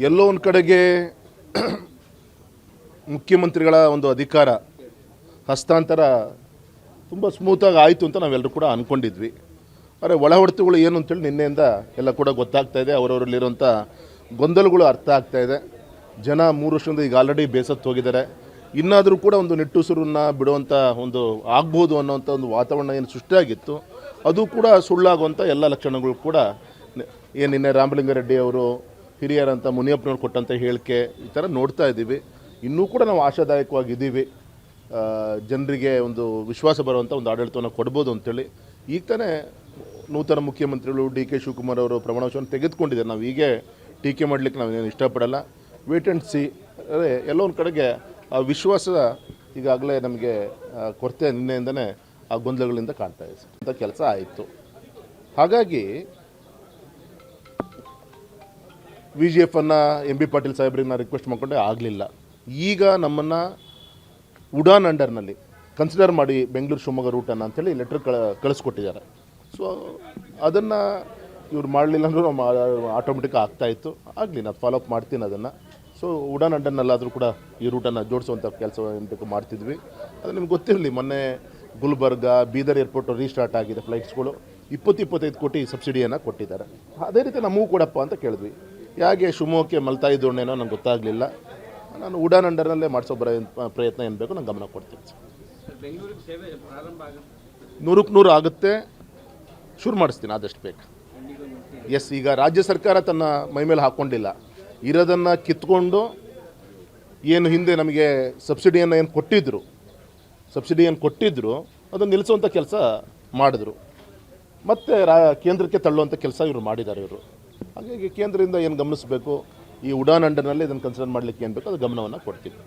ಎಲ್ಲೋ ಒಂದು ಕಡೆಗೆ ಮುಖ್ಯಮಂತ್ರಿಗಳ ಒಂದು ಅಧಿಕಾರ ಹಸ್ತಾಂತರ ತುಂಬ ಸ್ಮೂತಾಗಿ ಆಯಿತು ಅಂತ ನಾವೆಲ್ಲರೂ ಕೂಡ ಅಂದ್ಕೊಂಡಿದ್ವಿ. ಆದರೆ ಒಳ ಹೊಡೆತಗಳು ಏನು ಅಂತೇಳಿ ನಿನ್ನೆಯಿಂದ ಎಲ್ಲ ಕೂಡ ಗೊತ್ತಾಗ್ತಾ ಇದೆ. ಅವರವರಲ್ಲಿರುವಂಥ ಗೊಂದಲಗಳು ಅರ್ಥ ಆಗ್ತಾ ಇದೆ. ಜನ 3 ವರ್ಷದಿಂದ ಈಗ ಆಲ್ರೆಡಿ ಬೇಸತ್ತು ಹೋಗಿದ್ದಾರೆ. ಇನ್ನಾದರೂ ಕೂಡ ಒಂದು ನಿಟ್ಟುಸಿರನ್ನು ಬಿಡುವಂಥ ಒಂದು ಆಗ್ಬೋದು ಅನ್ನೋಂಥ ಒಂದು ವಾತಾವರಣ ಏನು ಸೃಷ್ಟಿಯಾಗಿತ್ತು ಅದು ಕೂಡ ಸುಳ್ಳಾಗುವಂಥ ಎಲ್ಲ ಲಕ್ಷಣಗಳು ಕೂಡ ಏನು ನಿನ್ನೆ ರಾಮಲಿಂಗಾರೆಡ್ಡಿ ಅವರು ಹಿರಿಯರಂಥ ಮುನಿಯಪ್ಪನವ್ರು ಕೊಟ್ಟಂಥ ಹೇಳಿಕೆ ಈ ಥರ ನೋಡ್ತಾ ಇದ್ದೀವಿ. ಇನ್ನೂ ಕೂಡ ನಾವು ಆಶಾದಾಯಕವಾಗಿದ್ದೀವಿ. ಜನರಿಗೆ ಒಂದು ವಿಶ್ವಾಸ ಬರುವಂಥ ಒಂದು ಆಡಳಿತವನ್ನು ಕೊಡ್ಬೋದು ಅಂತೇಳಿ ಈಗ ತಾನೇ ನೂತನ ಮುಖ್ಯಮಂತ್ರಿಗಳು ಡಿ.ಕೆ. ಶಿವಕುಮಾರ್ ಅವರು ಪ್ರಮಾಣವಚನ ತೆಗೆದುಕೊಂಡಿದ್ದಾರೆ. ನಾವು ಹೀಗೆ ಟೀಕೆ ಮಾಡಲಿಕ್ಕೆ ನಾವೇನು ಇಷ್ಟಪಡಲ್ಲ. Wait and see. ಅದೇ ಎಲ್ಲೋ ಒಂದು ಕಡೆಗೆ ಆ ವಿಶ್ವಾಸ ಈಗಾಗಲೇ ನಮಗೆ ಕೊರತೆ ನಿನ್ನೆಯಿಂದನೇ ಆ ಗೊಂದಲಗಳಿಂದ ಕಾಣ್ತಾ ಇದೆ ಅಂತ ಕೆಲಸ ಆಯಿತು. ಹಾಗಾಗಿ VGFನ್ನು MB ಪಾಟೀಲ್ ಸಾಹೇಬ್ರನ್ನ ರಿಕ್ವೆಸ್ಟ್ ಮಾಡಿಕೊಂಡೆ ಆಗಲಿಲ್ಲ. ಈಗ ನಮ್ಮನ್ನು ಉಡಾನ್ ಅಂಡರ್ನಲ್ಲಿ ಕನ್ಸಿಡರ್ ಮಾಡಿ ಬೆಂಗಳೂರು ಶಿವಮೊಗ್ಗ ರೂಟನ್ನು ಅಂಥೇಳಿ ಲೆಟ್ರ್ ಕಳಿಸ್ಕೊಟ್ಟಿದ್ದಾರೆ. ಸೊ ಅದನ್ನು ಇವ್ರು ಮಾಡಲಿಲ್ಲ ಅಂದರೂ ಆಟೋಮೆಟಿಕ್ ಆಗ್ತಾಯಿತ್ತು. ಆಗಲಿ, ನಾನು ಫಾಲೋಅಪ್ ಮಾಡ್ತೀನಿ ಅದನ್ನು. ಸೊ ಉಡಾನ್ ಅಂಡರ್ನಲ್ಲಾದರೂ ಕೂಡ ಈ ರೂಟನ್ನು ಜೋಡಿಸುವಂಥ ಕೆಲಸ ಏನು ಬೇಕು ಮಾಡ್ತಿದ್ವಿ. ಅದು ನಿಮ್ಗೆ ಗೊತ್ತಿರಲಿ, ಮೊನ್ನೆ ಗುಲ್ಬರ್ಗ ಬೀದರ್ ಏರ್ಪೋರ್ಟ್ ರೀಸ್ಟಾರ್ಟ್ ಆಗಿದೆ. ಫ್ಲೈಟ್ಸ್ಗಳು 20-25 ಕೋಟಿ ಸಬ್ಸಿಡಿಯನ್ನು ಕೊಟ್ಟಿದ್ದಾರೆ. ಅದೇ ರೀತಿ ನಮಗೂ ಕೊಡಪ್ಪ ಅಂತ ಕೇಳಿದ್ವಿ. ಹೇಗೆ ಶಿವಮೊಗ್ಗಕ್ಕೆ ಮಲ್ತಾಯಿ ದೋಣೆನೋ ನಂಗೆ ಗೊತ್ತಾಗಲಿಲ್ಲ. ನಾನು ಉಡಾನ್ ಅಂಡರ್ನಲ್ಲೇ ಮಾಡಿಸೋ ಪ್ರಯತ್ನ ಏನು ಬೇಕು ನಾನು ಗಮನ ಕೊಡ್ತೀನಿ. 100ಕ್ಕೆ 100 ಆಗುತ್ತೆ. ಶುರು ಮಾಡಿಸ್ತೀನಿ ಆದಷ್ಟು ಬೇಕು. ಎಸ್, ಈಗ ರಾಜ್ಯ ಸರ್ಕಾರ ತನ್ನ ಮೈ ಮೇಲೆ ಹಾಕ್ಕೊಂಡಿಲ್ಲ. ಇರೋದನ್ನು ಕಿತ್ಕೊಂಡು ಏನು ಹಿಂದೆ ನಮಗೆ ಸಬ್ಸಿಡಿಯನ್ನು ಏನು ಕೊಟ್ಟಿದ್ದರು ಅದನ್ನು ನಿಲ್ಲಿಸುವಂಥ ಕೆಲಸ ಮಾಡಿದ್ರು. ಮತ್ತು ಕೇಂದ್ರಕ್ಕೆ ತಳ್ಳುವಂಥ ಕೆಲಸ ಇವರು ಮಾಡಿದ್ದಾರೆ. ಹಾಗಾಗಿ ಕೇಂದ್ರದಿಂದ ಏನು ಗಮನಿಸಬೇಕು, ಈ ಉಡಾನ್ ಅಂಡರ್ನಲ್ಲಿ ಇದನ್ನು ಕನ್ಸಿಡರ್ ಮಾಡಲಿಕ್ಕೆ ಏನು ಬೇಕು ಅದು ಗಮನವನ್ನು ಕೊಡ್ತೀವಿ.